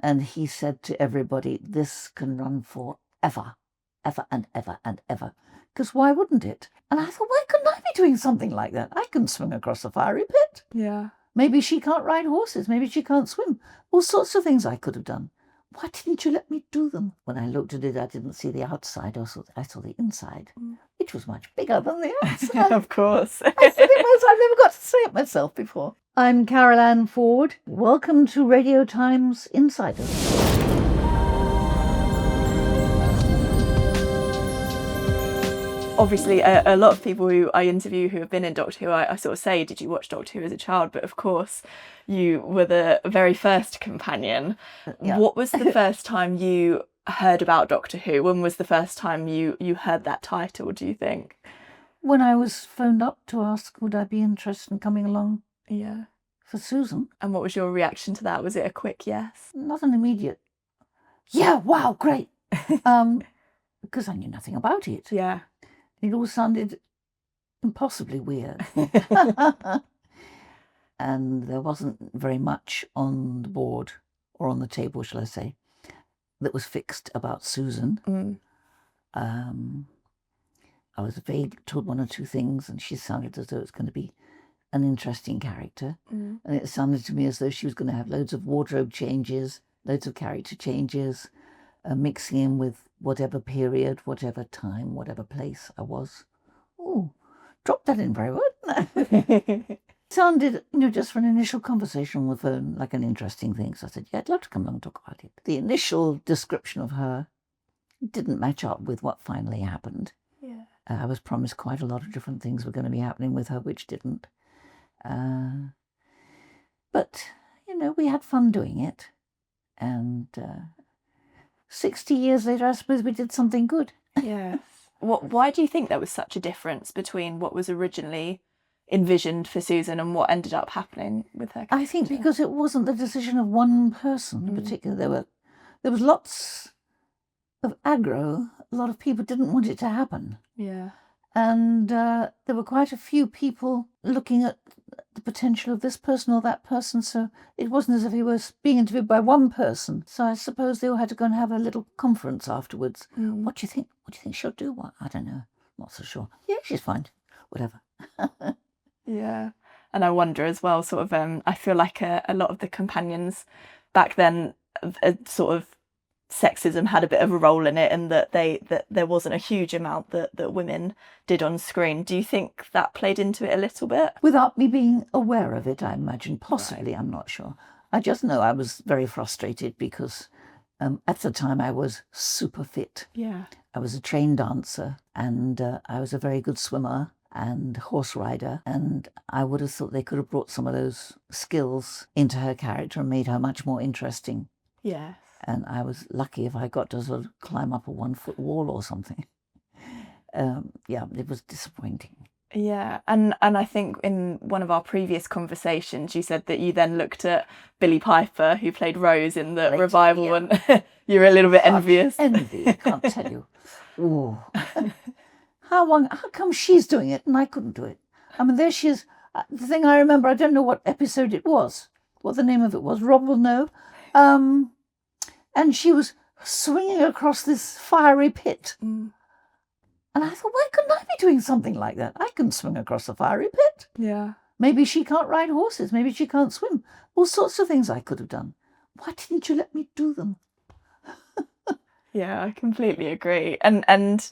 And he said to everybody, this can run for ever and ever and ever. Because why wouldn't it? And I thought, why couldn't I be doing something like that? I can swing across a fiery pit. Yeah. Maybe she can't ride horses. Maybe she can't swim. All sorts of things I could have done. Why didn't you let me do them? When I looked at it, I didn't see the outside. I saw the inside, which was much bigger than the outside. Of course. I said it was. I've never got to say it myself before. I'm Carole Ford. Welcome to Radio Times Insiders. Obviously, a lot of people who I interview who have been in Doctor Who, I sort of say, did you watch Doctor Who as a child? But of course, you were the very first companion. Yeah. What was the first time you heard about Doctor Who? When was the first time you heard that title, do you think? When I was phoned up to ask, would I be interested in coming along? Yeah. For Susan. And what was your reaction to that? Was it a quick yes? Not an immediate, yeah, wow, great. Because I knew nothing about it. Yeah. It all sounded impossibly weird. And there wasn't very much on the board, or on the table, shall I say, that was fixed about Susan. I was told one or two things, and she sounded as though it's going to be an interesting character. And it sounded to me as though she was going to have loads of wardrobe changes, loads of character changes, mixing in with whatever period, whatever time, whatever place I was. Oh, dropped that in very well, didn't I? Sounded, just for an initial conversation on the phone, like an interesting thing. So I said, yeah, I'd love to come along and talk about it. The initial description of her didn't match up with what finally happened. Yeah. I was promised quite a lot of different things were going to be happening with her, which didn't. But, we had fun doing it. And 60 years later, I suppose we did something good. Yes. Why do you think there was such a difference between what was originally envisioned for Susan and what ended up happening with her character? I think because it wasn't the decision of one person in particular. There was lots of aggro. A lot of people didn't want it to happen. Yeah. And there were quite a few people looking at the potential of this person or that person. So it wasn't as if he was being interviewed by one person. So I suppose they all had to go and have a little conference afterwards. What do you think? What do you think she'll do? What? I don't know. Not so sure. Yeah, she's fine. Whatever. Yeah. And I wonder as well, sort of, I feel like a lot of the companions back then, sort of sexism had a bit of a role in it, and that there wasn't a huge amount that women did on screen. Do you think that played into it a little bit? Without me being aware of it, I imagine. Possibly, right. I'm not sure. I just know I was very frustrated because at the time I was super fit. Yeah. I was a trained dancer, and I was a very good swimmer and horse rider, and I would have thought they could have brought some of those skills into her character and made her much more interesting. Yes. And I was lucky if I got to sort of climb up a 1-foot wall or something. Yeah, it was disappointing. Yeah, and I think in one of our previous conversations, you said that you then looked at Billie Piper, who played Rose in the revival, yeah. And you were a little bit envious. Envy, I can't tell you. Ooh. How come she's doing it and I couldn't do it? I mean, there she is. The thing I remember, I don't know what episode it was, what the name of it was. Rob will know. And she was swinging across this fiery pit. And I thought, why couldn't I be doing something like that? I can swing across a fiery pit. Yeah. Maybe she can't ride horses. Maybe she can't swim. All sorts of things I could have done. Why didn't you let me do them? Yeah, I completely agree. And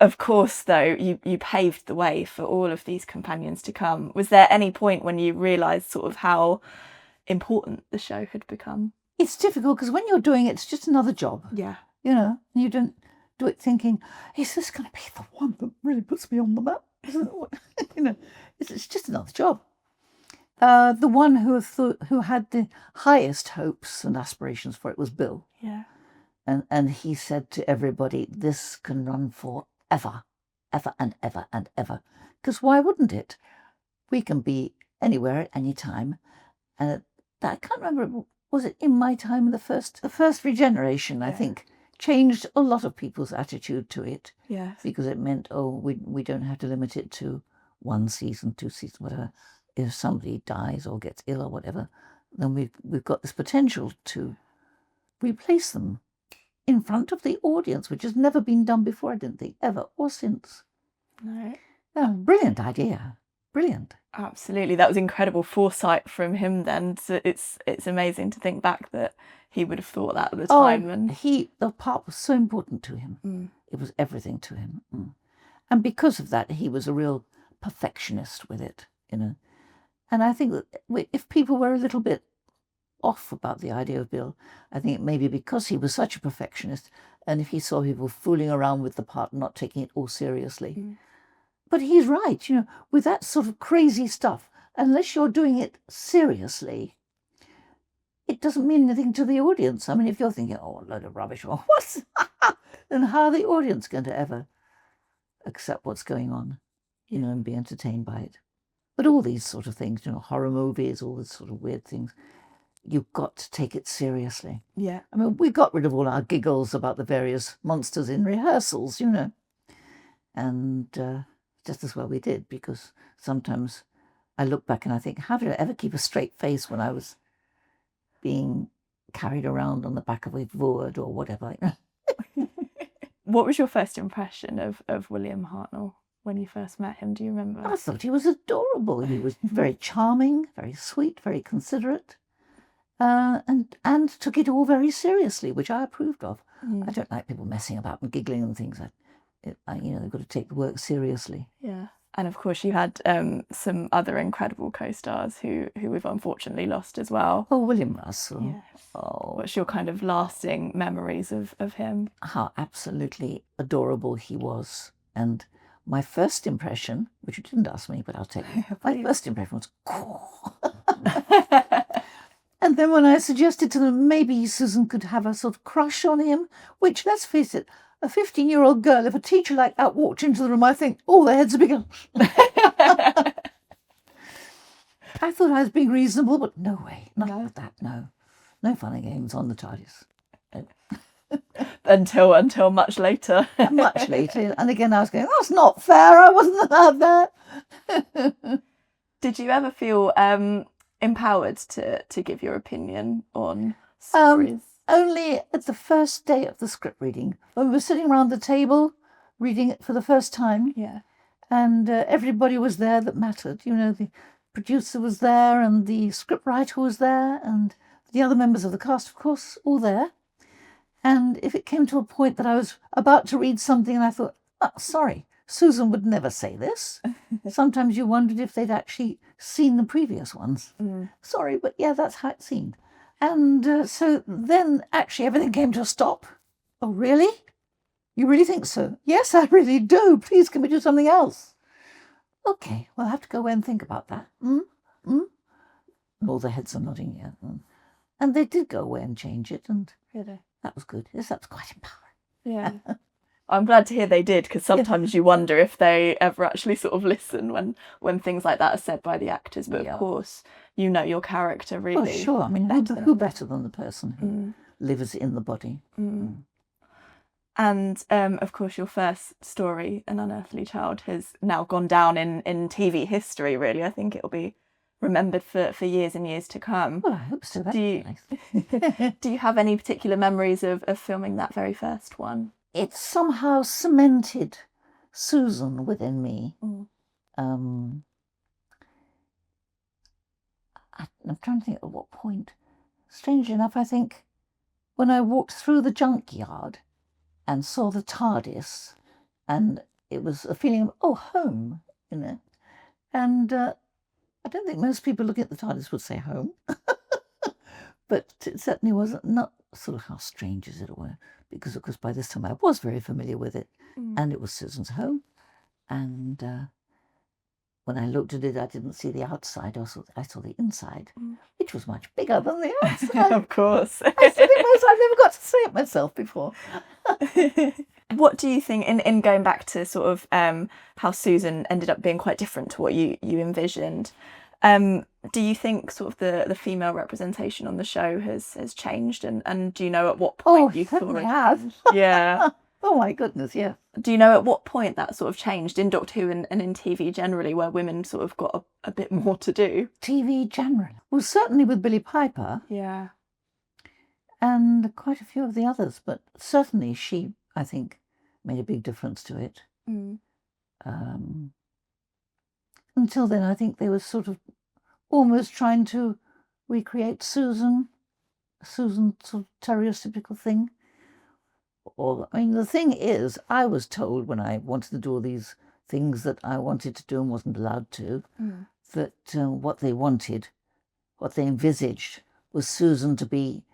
of course, though, you paved the way for all of these companions to come. Was there any point when you realised sort of how important the show had become? It's difficult because when you're doing it, it's just another job. Yeah. You don't do it thinking, is this going to be the one that really puts me on the map? It's just another job. The one who had the highest hopes and aspirations for it was Bill. Yeah. And he said to everybody, this can run for ever and ever and ever. Because why wouldn't it? We can be anywhere at any time. And I can't remember, was it in my time, the first regeneration, I think, changed a lot of people's attitude to it. Yes. Because it meant, we don't have to limit it to 1 season, 2 seasons, whatever. If somebody dies or gets ill or whatever, then we've got this potential to replace them in front of the audience, which has never been done before, I didn't think, ever or since. No. Oh, brilliant idea. Brilliant. Absolutely. That was incredible foresight from him then. So it's amazing to think back that he would have thought that at the time. And the part was so important to him. It was everything to him. And because of that, he was a real perfectionist with it, you know. And I think that if people were a little bit off about the idea of Bill, I think it may be because he was such a perfectionist, and if he saw people fooling around with the part and not taking it all seriously. But he's right, you know, with that sort of crazy stuff, unless you're doing it seriously, it doesn't mean anything to the audience. I mean, if you're thinking, oh, a load of rubbish, or what's then how are the audience going to ever accept what's going on, you know, and be entertained by it? But all these sort of things, you know, horror movies, all these sort of weird things, you've got to take it seriously. Yeah. I mean, we got rid of all our giggles about the various monsters in rehearsals, you know. And just as well we did, because sometimes I look back and I think, how did I ever keep a straight face when I was being carried around on the back of a wood or whatever? What was your first impression of William Hartnell when you first met him? Do you remember? I thought he was adorable. He was very charming, very sweet, very considerate, and took it all very seriously, which I approved of. I don't like people messing about and giggling and things. You know, they've got to take the work seriously. Yeah. And of course, you had some other incredible co-stars who we've unfortunately lost as well. Oh, William Russell. Yes. Oh. What's your kind of lasting memories of him? How absolutely adorable he was. And my first impression, which you didn't ask me, but I'll tell you, my first impression was, cool. And then when I suggested to them maybe Susan could have a sort of crush on him, which, let's face it, a 15-year-old girl, if a teacher like that walked into the room, I think, oh, their heads are bigger. I thought I was being reasonable, but no way. Not like that, no. No fun and games on the TARDIS. Until much later. Much later. And again, I was going, that's not fair. I wasn't allowed that. Did you ever feel empowered to give your opinion on stories? Only at the first day of the script reading, when we were sitting around the table reading it for the first time. Yeah. And everybody was there that mattered. You know, the producer was there and the scriptwriter was there and the other members of the cast, of course, all there. And if it came to a point that I was about to read something and I thought, oh, sorry, Susan would never say this. Sometimes you wondered if they'd actually seen the previous ones. Sorry, but yeah, that's how it seemed. And so then actually everything came to a stop. Oh, really? You really think so? Yes, I really do. Please, can we do something else? Okay, well, I'll have to go away and think about that. And all the heads are nodding, yeah. And they did go away and change it, and Really? that was good. Yes, that was quite empowering. Yeah. I'm glad to hear they did, because sometimes you wonder if they ever actually sort of listen when things like that are said by the actors. But of course, you know your character really. Oh, sure. I mean, who better than the person who lives in the body? And of course, your first story, An Unearthly Child, has now gone down in TV history, really. I think it'll be remembered for years and years to come. Well, I hope so. That's nice. Do you have any particular memories of filming that very first one? It somehow cemented Susan within me. I'm trying to think at what point. Strangely enough, I think when I walked through the junkyard and saw the TARDIS, and it was a feeling of, oh, home, you know. And I don't think most people looking at the TARDIS would say home. But it certainly was not sort of how strange is it were, because of course by this time I was very familiar with it, and it was Susan's home. And when I looked at it, I didn't see the outside. I saw the inside, which was much bigger than the outside. Of course. I said it was. I've never got to say it myself before. What do you think, in going back to sort of how Susan ended up being quite different to what you envisioned, do you think sort of the female representation on the show has changed, and do you know at what point you thought it has? Yeah. Oh my goodness, yeah. Do you know at what point that sort of changed in Doctor Who and in TV generally, where women sort of got a bit more to do? TV generally. Well, certainly with Billie Piper. Yeah. and quite a few of the others, but certainly she, I think, made a big difference to it. Until then, I think they were sort of almost trying to recreate Susan sort of stereotypical thing. Or, I mean, the thing is, I was told when I wanted to do all these things that I wanted to do and wasn't allowed to, that what they wanted, what they envisaged, was Susan to be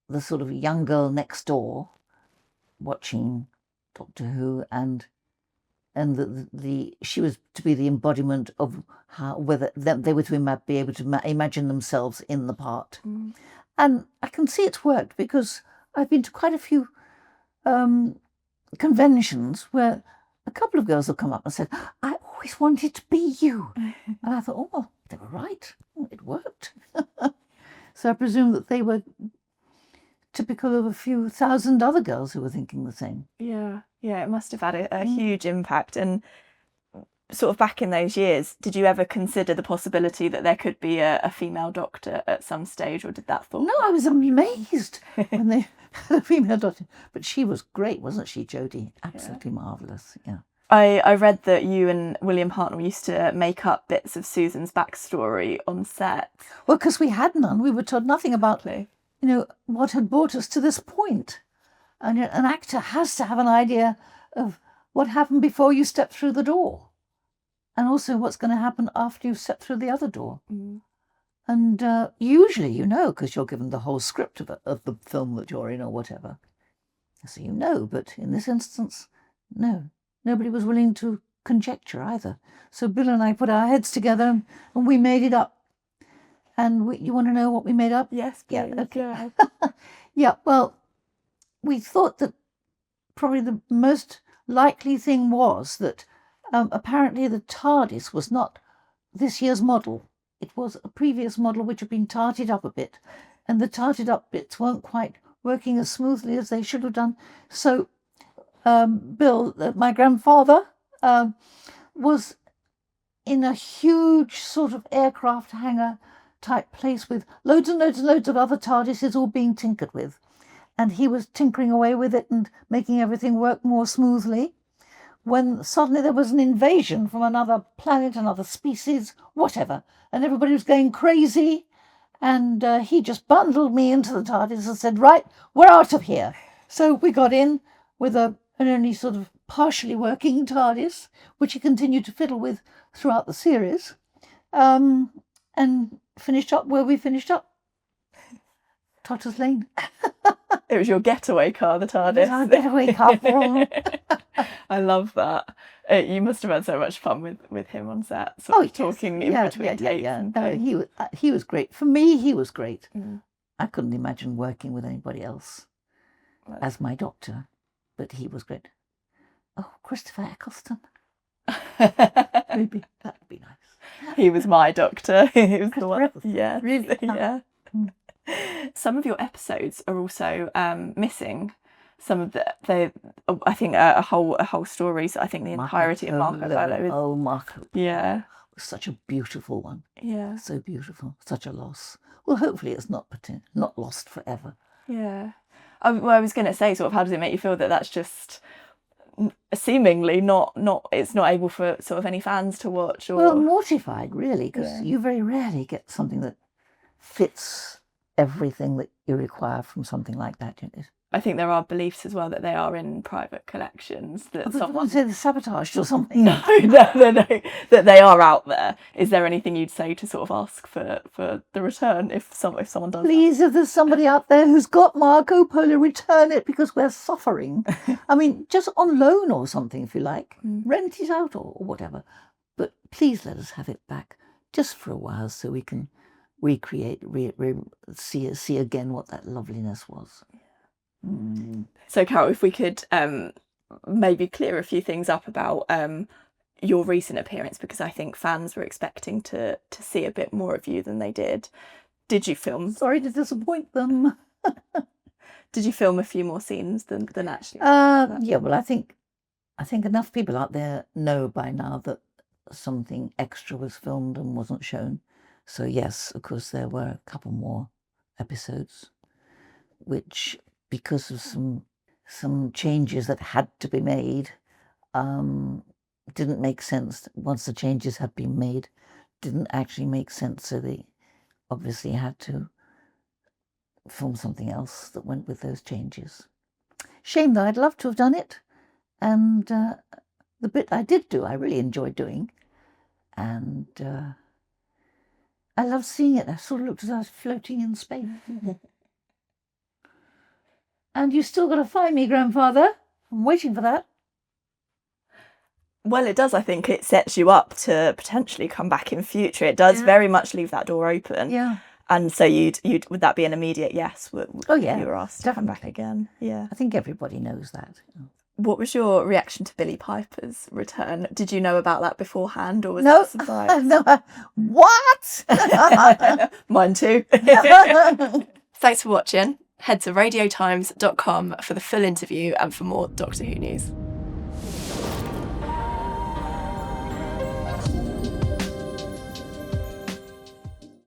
the sort of young girl next door watching Doctor Who, and she was to be the embodiment of whether they were to be able to imagine themselves in the part. And I can see it's worked, because I've been to quite a few conventions where a couple of girls have come up and said, "I always wanted to be you." And I thought, oh, well, they were right. It worked. So I presume that they were typical of a few thousand other girls who were thinking the same. Yeah, it must have had a huge impact. And sort of back in those years, did you ever consider the possibility that there could be a female Doctor at some stage, or did that thought? No, I was amazed when they had a female Doctor. But she was great, wasn't she, Jodie? Absolutely marvellous, yeah. I read that you and William Hartnell used to make up bits of Susan's backstory on set. Well, because we had none. We were told nothing about, what had brought us to this point. And an actor has to have an idea of what happened before you step through the door, and also what's going to happen after you step through the other door. And usually because you're given the whole script of the film that you're in or whatever. So but in this instance, no. Nobody was willing to conjecture either. So Bill and I put our heads together and we made it up. And you want to know what we made up? Yes, please. Yeah, okay. Yeah, well, we thought that probably the most likely thing was that apparently the TARDIS was not this year's model. It was a previous model which had been tarted up a bit, and the tarted up bits weren't quite working as smoothly as they should have done. So Bill, my grandfather, was in a huge sort of aircraft hangar type place with loads and loads and loads of other TARDISes all being tinkered with. And he was tinkering away with it and making everything work more smoothly, when suddenly there was an invasion from another planet, another species, whatever, and everybody was going crazy. And he just bundled me into the TARDIS and said, "Right, we're out of here." So we got in with an only sort of partially working TARDIS, which he continued to fiddle with throughout the series, and finished up where we finished up. Totter's Lane. It was your getaway car, the TARDIS. It was our getaway car. I love that. You must have had so much fun with him on set, talking in between takes. Yeah. No, he was great. For me, he was great. I couldn't imagine working with anybody else as my Doctor, but he was great. Oh, Christopher Eccleston. Maybe that would be nice. He was my Doctor. He was the one. Eccleston. Yeah, really. Yeah. Some of your episodes are also missing some of the I think a whole story. So I think the entirety of Marco Polo. Oh, Marco. Yeah, was such a beautiful one. Yeah, so beautiful. Such a loss. Well, hopefully it's not lost forever. Yeah. I was going to say, sort of, how does it make you feel that that's just seemingly not it's not able for sort of any fans to watch? Or... Well, mortified really, because you very rarely get something that fits everything that you require from something like that. I think there are beliefs as well that they are in private collections, that someone say they're sabotaged or something. No, that they are out there. Is there anything you'd say to sort of ask for the return if someone does? Please, if there's somebody out there who's got Marco Polo, return it, because we're suffering. I mean, just on loan or something, if you like, rent it out or whatever. But please let us have it back just for a while, so we can recreate, see again what that loveliness was. So, Carole, if we could maybe clear a few things up about your recent appearance, because I think fans were expecting to see a bit more of you than they did. Did you film? Sorry to disappoint them. Did you film a few more scenes than actually? Yeah, well, I think enough people out there know by now that something extra was filmed and wasn't shown. So yes, of course, there were a couple more episodes. which, because of some changes that had to be made, didn't make sense once the changes had been made, didn't actually make sense, so they obviously had to film something else that went with those changes. Shame, though, I'd love to have done it, and the bit I did do I really enjoyed doing, and I loved seeing it. I sort of looked as though I was floating in space. And you still got to find me, grandfather. I'm waiting for that. Well, it does. I think it sets you up to potentially come back in future. It does very much leave that door open. Yeah. And so you'd would that be an immediate yes? Oh yeah, if you were asked to come back again. Yeah. I think everybody knows that. What was your reaction to Billie Piper's return? Did you know about that beforehand, or was No, it a surprise? no. What? Mine too. Thanks for watching. Head to radiotimes.com for the full interview and for more Doctor Who news.